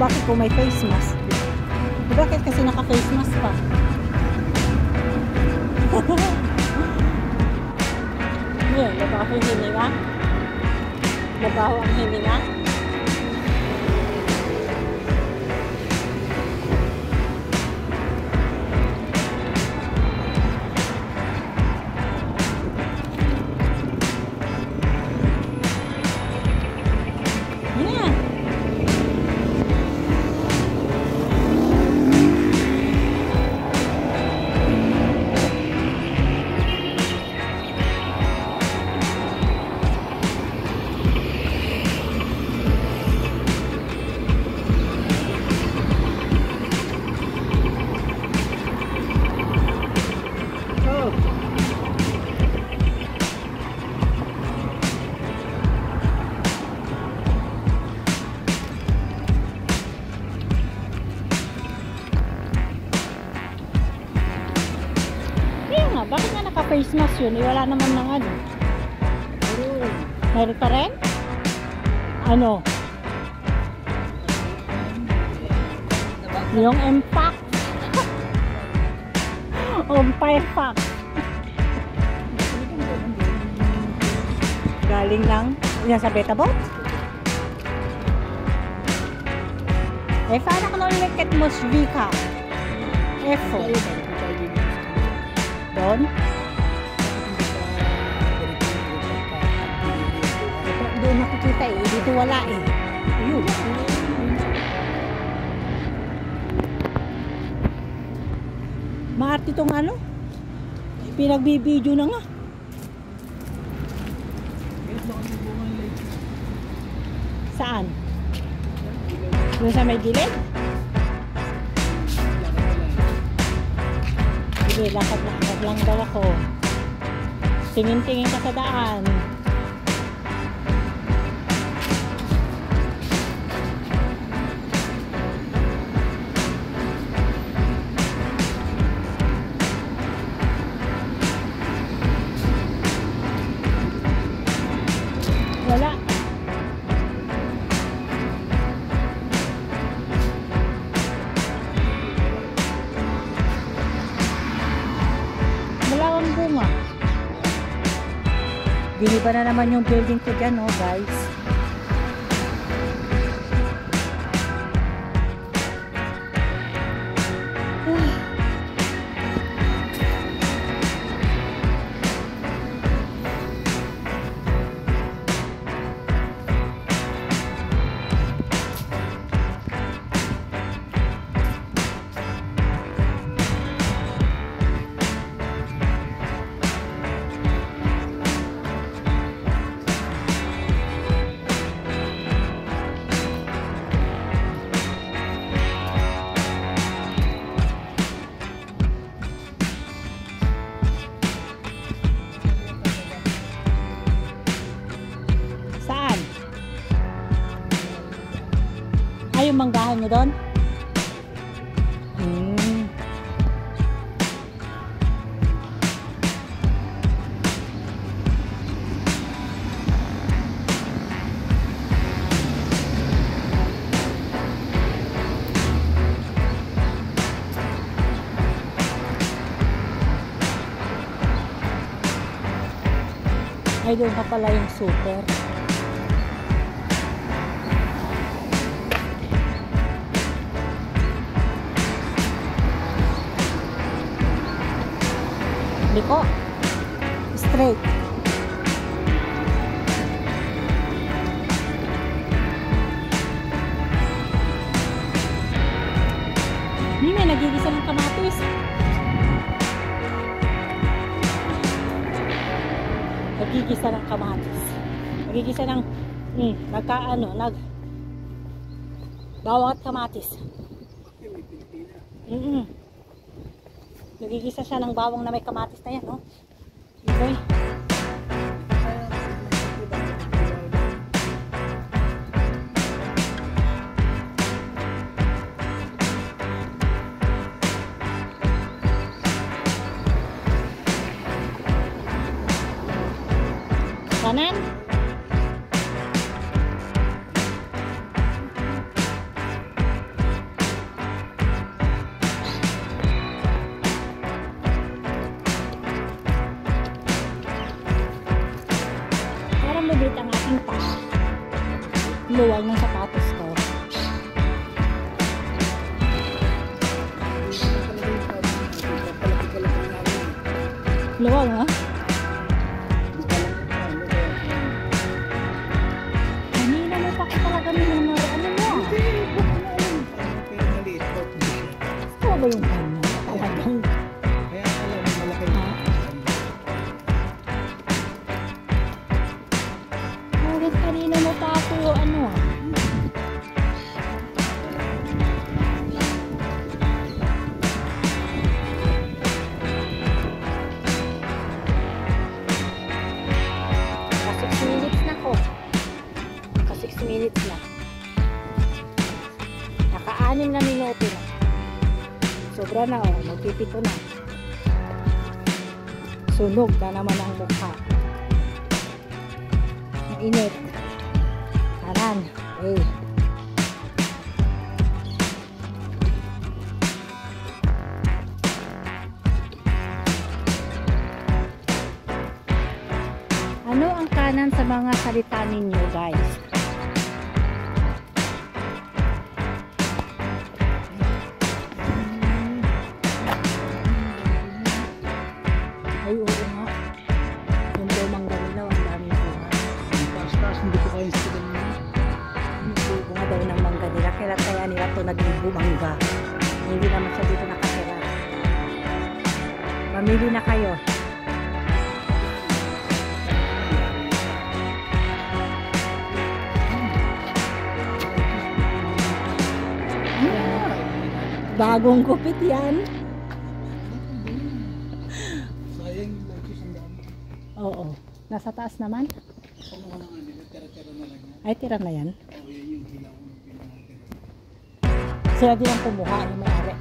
bakit kung may face mask? Bakit kasi naka-face mask pa? Ngayon, labaho yung hininga? Labaho ang hininga? Bakit nga naka-face mask yun? Wala naman ng ano. Meron pa rin? Ano? Yung impact. Umpire pack. Galing lang. Yan sa beta boat? Eh, paano ka nalilikit mo Svika? Efo. Doon? Doon nakikita eh. Dito wala eh. Ayun. Maarte itong ano? Pinagbibideo na nga. Saan? Doon sa may gilid? Sige, lakad lang daw ako. Tingin-tingin ka sa daan. Wala. Malawang bunga. Giniba na naman yung building ko dyan, oh guys. Ay, yung manggahan nyo doon? Ay, doon pa pala yung super. Liko. Straight. Hindi, may nagigisa ng kamatis. Nagigisa ng kamatis. Nagigisa ng bawang at kamatis. Nagigisa siya ng bawang na may kamatis na yan, no? Okay. Kanan. aking paa. Luwag ng sapatos ko. Luwag ha? Kanina mo pa ko talaga minamari. Ano mo? Gusto ba yung kanya? Talagang. Kaya alam, malaki na. Ulit kanina mo pa ako ano ah. Ka 6 minutes na ko. Ka 6 minutes na. Naka-6 na minuto na. Sobra na oh. Magpipito na. Sunog na naman ang mukha. Init. Kanan. Okay. Ano ang kanan sa mga salita ninyo, guys? Ay, oo nga. Yung lumang gamilaw, ang daming bunga. Taas-taas, hindi ko kaya sa ganyan. Bunga daw ng mangga nila. Kaya nila ito nagbumangga. Hindi naman siya dito nakatira. Mamili na kayo. Bagong kupit yan. Sayang yung boses ang dami. Oo. Nasa taas naman. Kumuha na nga nila, tira-tira na lang yan. Ay, tira na yan. O yan yung hilaw ng pinakatira. Sila din ang kumuha yung may-ari.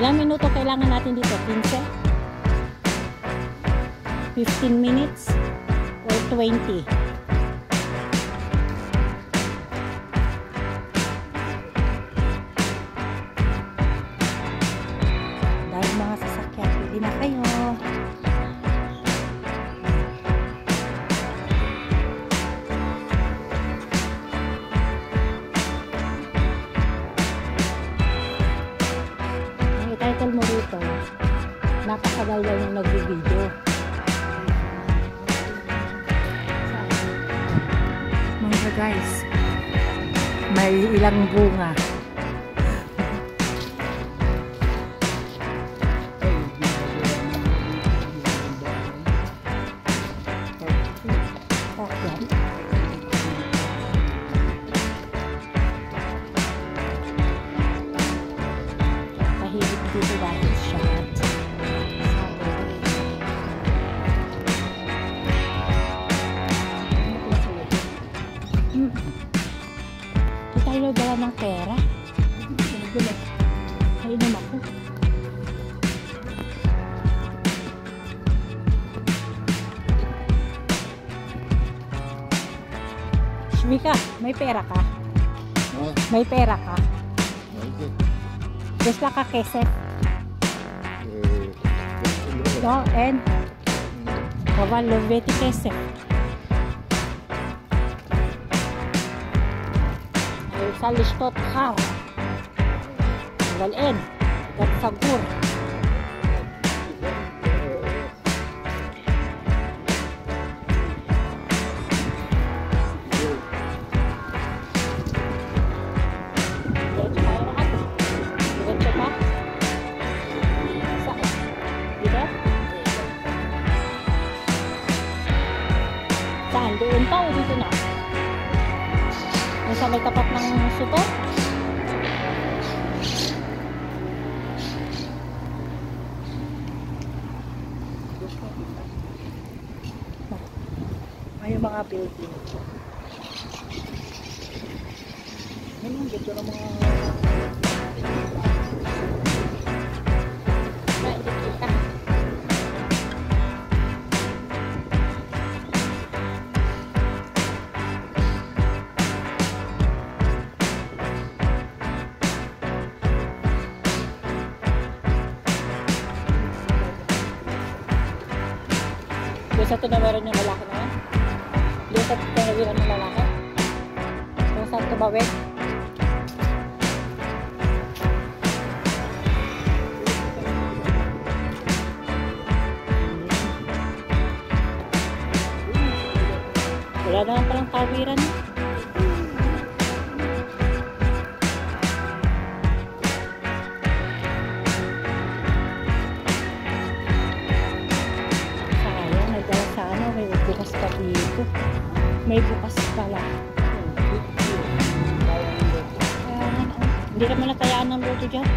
Ilang minuto kailangan natin dito? 15? 15 minutes? Or 20? Dahil mga sasakyan, pwede na kayo. Ang i-title mo rito, napakagal daw yung nag-video. Mga guys, may ilang bunga. Ay, ginagawa na Bakyan. Tahimik dito dahil shot. Di tayo dala ng pera. Kainom ako. Shmika, may pera ka? May pera ka? Gusto ka kesep? No, and kawan loveti kesep. Ay sa listot kar. Galin. Gat sagur. Doon pa o dito na? Yung sa may tapat ng suto? Ay, yung mga building. Ano ang ganda ng mga... Ay, hindi kita. Doon sa tinawaran yung lalaki na yan. Doon sa tinawaran ng lalaki. Doon sa tubawin. Wala naman palang tawiran. Sayang, nagdala sa ano, may bukas pa dito. May bukas pala. Kaya nga, hindi naman natayaan ng luto dyan.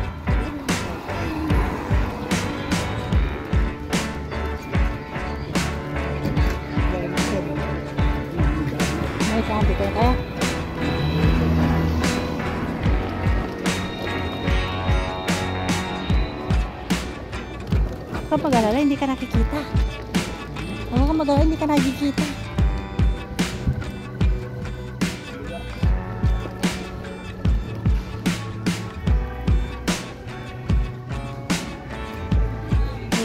May sabi ko kaya. Kapag alala, hindi ka nakikita. Kapag mag-alala, hindi ka nakikita.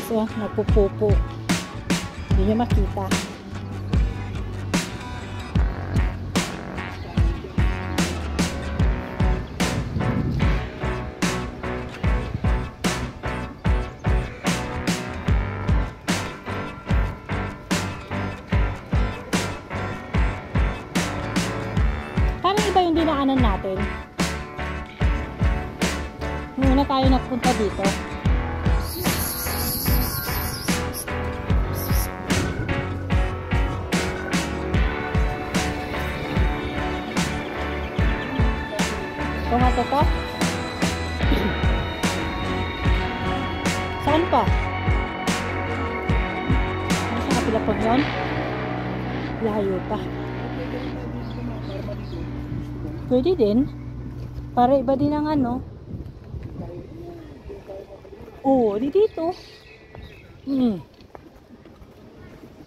So, napupupo. Hindi nyo makita. Parang iba yung dinaanan natin. Muna tayo nagpunta dito. Tomato to? Saan pa? Nasa kapila po yun? Layo pa. Pwede din. Para iba din ang ano. Oo, di dito.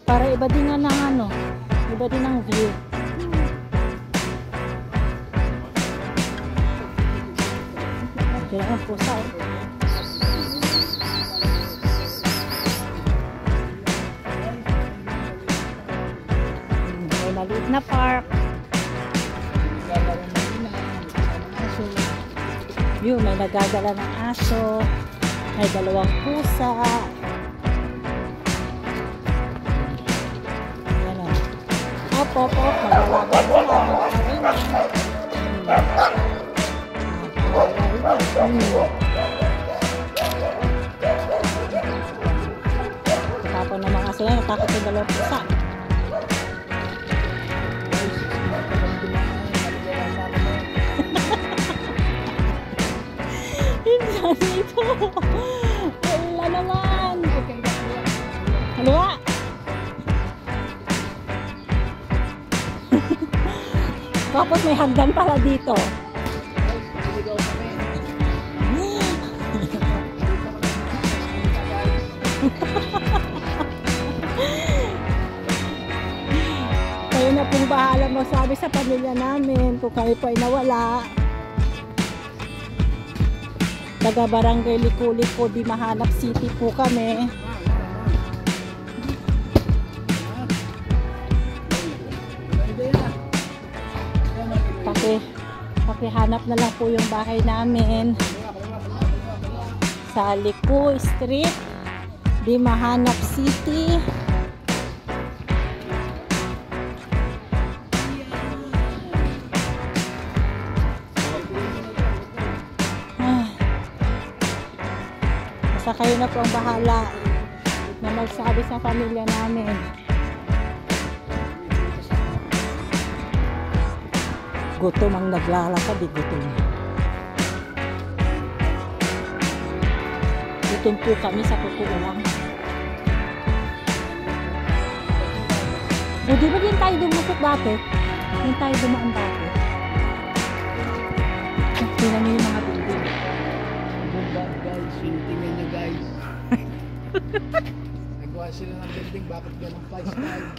Para iba din ang ano. Iba din ang view. Kailangan pusa eh. May maliit na park. Yun, may nagagala ng aso. May dalawang pusa. Yan o. Op, op, op. Maglalaban sila. Tapon ng mga aso yan. Natakot yung dalawang pusa. Ito. Wala naman. Haliwa. Tapos may hagdan pala dito. Kayo na pong bahala magsabi sa pamilya namin kung kayo po ay nawala. Taga Barangay Liko-Liko, Di Mahanap City po kami. Pakihanap na lang po yung bahay namin sa Liko Street, Di Mahanap City. Basta kayo na po ang bahala na magsabi sa pamilya namin. Gutom ang naglalakad, di gutom. Gutom po kami sa totoo lang. O di ba din tayo dumusok dati? Din tayo dumaan dati. Tingnan niyo yung mga building. Guys, tingnan nyo guys. Nagawa sila ng building, bakit ganun pa style?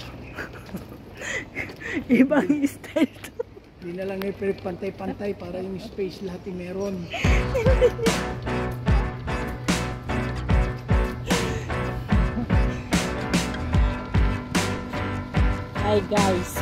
Ibang style to. Hindi na lang pantay-pantay para yung space lahat yung meron. Hi guys.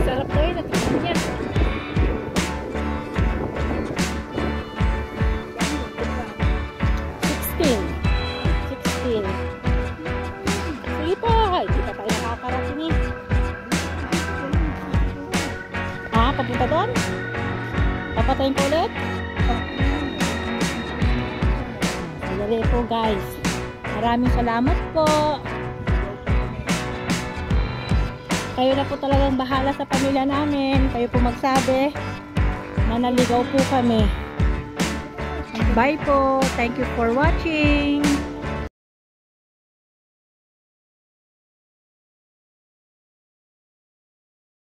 Sarap to yun, natikman niya. 16. Sige pa, hindi pa tayo nakakarating eh. Ah, papunta doon? Papatayin ko ulit? Dali po guys. Maraming salamat po. Kayo na po talagang bahala sa pamilya namin. Kayo po magsabi na naligaw po kami. Bye po. Thank you for watching.